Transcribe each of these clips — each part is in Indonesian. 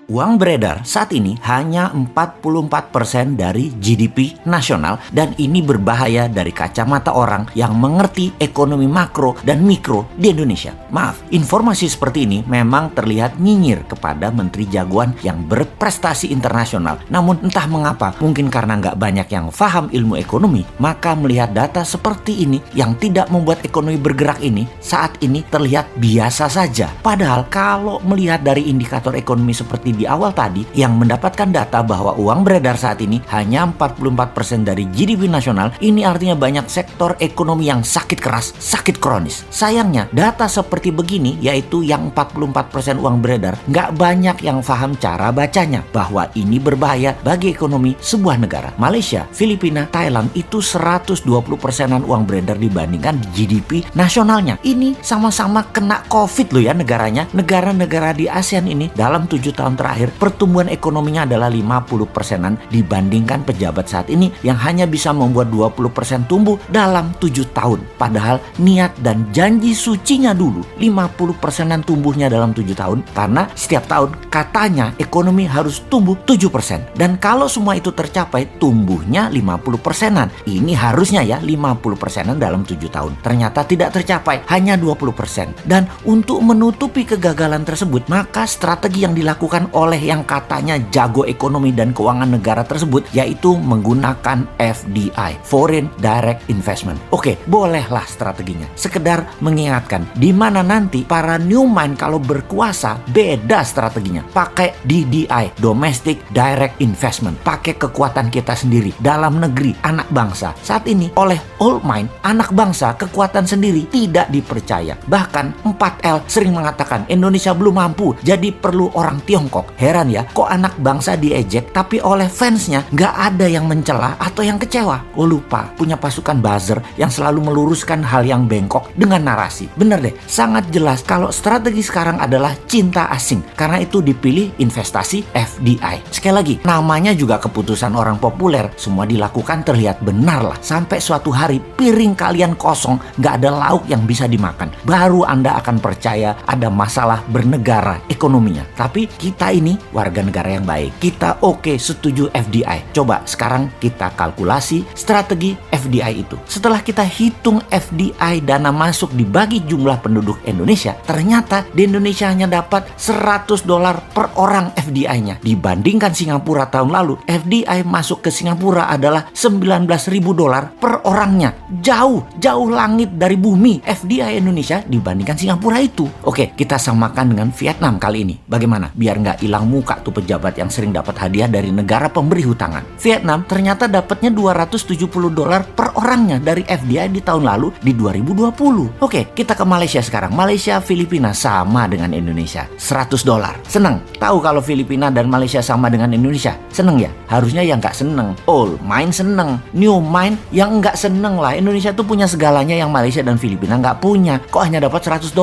Uang beredar saat ini hanya 44% dari GDP nasional dan ini berbahaya dari kacamata orang yang mengerti ekonomi makro dan mikro di Indonesia. Maaf, informasi seperti ini memang terlihat nyinyir kepada menteri jagoan yang berprestasi internasional. Namun entah mengapa, mungkin karena nggak banyak yang paham ilmu ekonomi, maka melihat data seperti ini yang tidak membuat ekonomi bergerak ini saat ini terlihat biasa saja. Padahal kalau melihat dari indikator ekonomi seperti di awal tadi yang mendapatkan data bahwa uang beredar saat ini hanya 44% dari GDP nasional, ini artinya banyak sektor ekonomi yang sakit keras, sakit kronis. Sayangnya data seperti begini, yaitu yang 44% uang beredar, nggak banyak yang paham cara bacanya bahwa ini berbahaya bagi ekonomi sebuah negara. Malaysia, Filipina, Thailand itu 120%-an uang beredar dibandingkan GDP nasionalnya. Ini sama-sama kena COVID loh ya negaranya. Negara-negara di ASEAN ini dalam 7 tahun terakhir pertumbuhan ekonominya adalah 50%-an dibandingkan pejabat saat ini yang hanya bisa membuat 20% tumbuh dalam 7 tahun. Padahal niat dan janji sucinya dulu 50%-an tumbuhnya dalam 7 tahun karena setiap tahun katanya ekonomi harus tumbuh 7%. Dan kalau semua itu tercapai tumbuhnya 50%-an. Ini harusnya ya 50%-an dalam 7 tahun. Ternyata tidak tercapai, hanya 20%. Dan untuk menutupi kegagalan tersebut, maka strategi yang dilakukan oleh yang katanya jago ekonomi dan keuangan negara tersebut yaitu menggunakan FDI, Foreign Direct Investment. Oke, bolehlah strateginya. Sekedar mengingatkan di mana nanti para new mind kalau berkuasa beda strateginya. Pakai DDI, Domestic Direct Investment. Pakai kekuatan kita sendiri dalam negeri, anak bangsa. Saat ini oleh old mind, anak bangsa kekuatan sendiri tidak dipercaya. Bahkan 4L sering mengatakan Indonesia belum mampu, jadi perlu orang Tiongkok. Heran ya, kok anak bangsa diejek tapi oleh fansnya nggak ada yang mencela atau yang kecewa. Oh lupa, punya pasukan buzzer yang selalu meluruskan hal yang bengkok dengan narasi. Bener deh, sangat jelas kalau strategi sekarang adalah cinta asing. Karena itu dipilih investasi FDI. Sekali lagi, namanya juga keputusan orang populer. Semua dilakukan terlihat benar lah. Sampai suatu hari piring kalian kosong, nggak ada lauk yang bisa dimakan. Baru Anda akan percaya ada masalah bernegara ekonominya. Tapi kita ini warga negara yang baik. Kita oke, setuju FDI. Coba sekarang kita kalkulasi strategi FDI itu. Setelah kita hitung FDI dana masuk dibagi jumlah penduduk Indonesia, ternyata di Indonesia hanya dapat $100 per orang FDI-nya. Dibandingkan Singapura tahun lalu, FDI masuk ke Singapura adalah $19.000 per orangnya. Jauh langit dari bumi FDI Indonesia dibandingkan Singapura itu. Oke, kita samakan dengan Vietnam kali ini. Bagaimana? Biar nggak hilang muka tuh pejabat yang sering dapat hadiah dari negara pemberi hutangan. Vietnam ternyata dapatnya $270 per orangnya dari FDI di tahun lalu di 2020. Oke, kita ke Malaysia sekarang. Malaysia, Filipina sama dengan Indonesia. $100. Seneng? Tahu kalau Filipina dan Malaysia sama dengan Indonesia? Seneng ya? Harusnya yang nggak seneng. Old mind seneng. New mind yang nggak seneng lah. Indonesia tuh punya segalanya yang Malaysia dan Filipina nggak punya. Kok hanya dapat $100?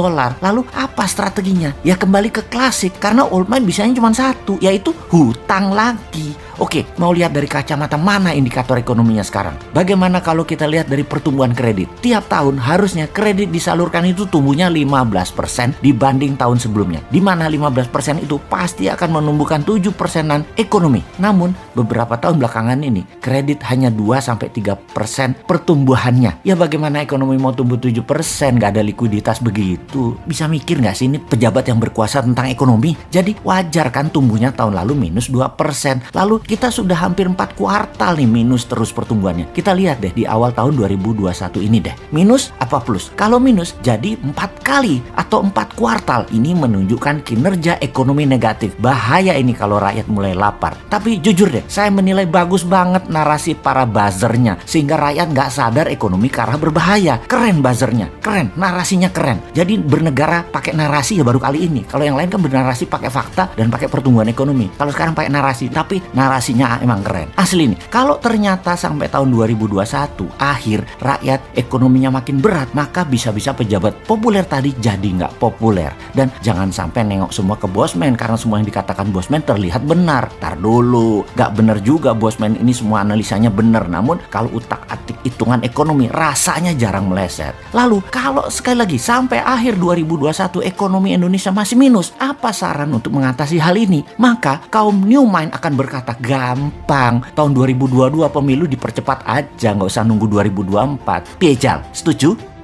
Lalu apa strateginya? Ya kembali ke klasik. Karena old mind bisanya cuma satu, yaitu hutang lagi. Oke, mau lihat dari kacamata mana indikator ekonominya sekarang? Bagaimana kalau kita lihat dari pertumbuhan kredit? Tiap tahun harusnya kredit disalurkan itu tumbuhnya 15% dibanding tahun sebelumnya. Di mana 15% itu pasti akan menumbuhkan 7%-an ekonomi. Namun, beberapa tahun belakangan ini, kredit hanya 2-3% pertumbuhannya. Ya bagaimana ekonomi mau tumbuh 7%? Gak ada likuiditas begitu. Bisa mikir gak sih ini pejabat yang berkuasa tentang ekonomi? Jadi wajar kan tumbuhnya tahun lalu minus 2%. Lalu kita sudah hampir 4 kuartal nih minus terus pertumbuhannya. Kita lihat deh di awal tahun 2021 ini deh. Minus apa plus? Kalau minus jadi 4 kali atau 4 kuartal. Ini menunjukkan kinerja ekonomi negatif. Bahaya ini kalau rakyat mulai lapar. Tapi jujur deh, saya menilai bagus banget narasi para buzzernya. Sehingga rakyat nggak sadar ekonomi ke arah berbahaya. Keren buzzernya, keren. Narasinya keren. Jadi bernegara pakai narasi ya baru kali ini. Kalau yang lain kan bernarasi pakai fakta dan pakai pertumbuhan ekonomi. Kalau sekarang pakai narasi, tapi narasinya emang keren. Asli nih, kalau ternyata sampai tahun 2021 akhir rakyat ekonominya makin berat, maka bisa-bisa pejabat populer tadi jadi nggak populer. Dan jangan sampai nengok semua ke bosman karena semua yang dikatakan bosman terlihat benar. Tar dulu, nggak benar juga bosman ini semua analisanya benar. Namun kalau utak-atik hitungan ekonomi rasanya jarang meleset. Lalu kalau sekali lagi sampai akhir 2021 ekonomi Indonesia masih minus, apa saran untuk mengatasi hal ini? Maka kaum new mind akan berkata, gampang, tahun 2022 pemilu dipercepat aja, nggak usah nunggu 2024. Piejal, setuju?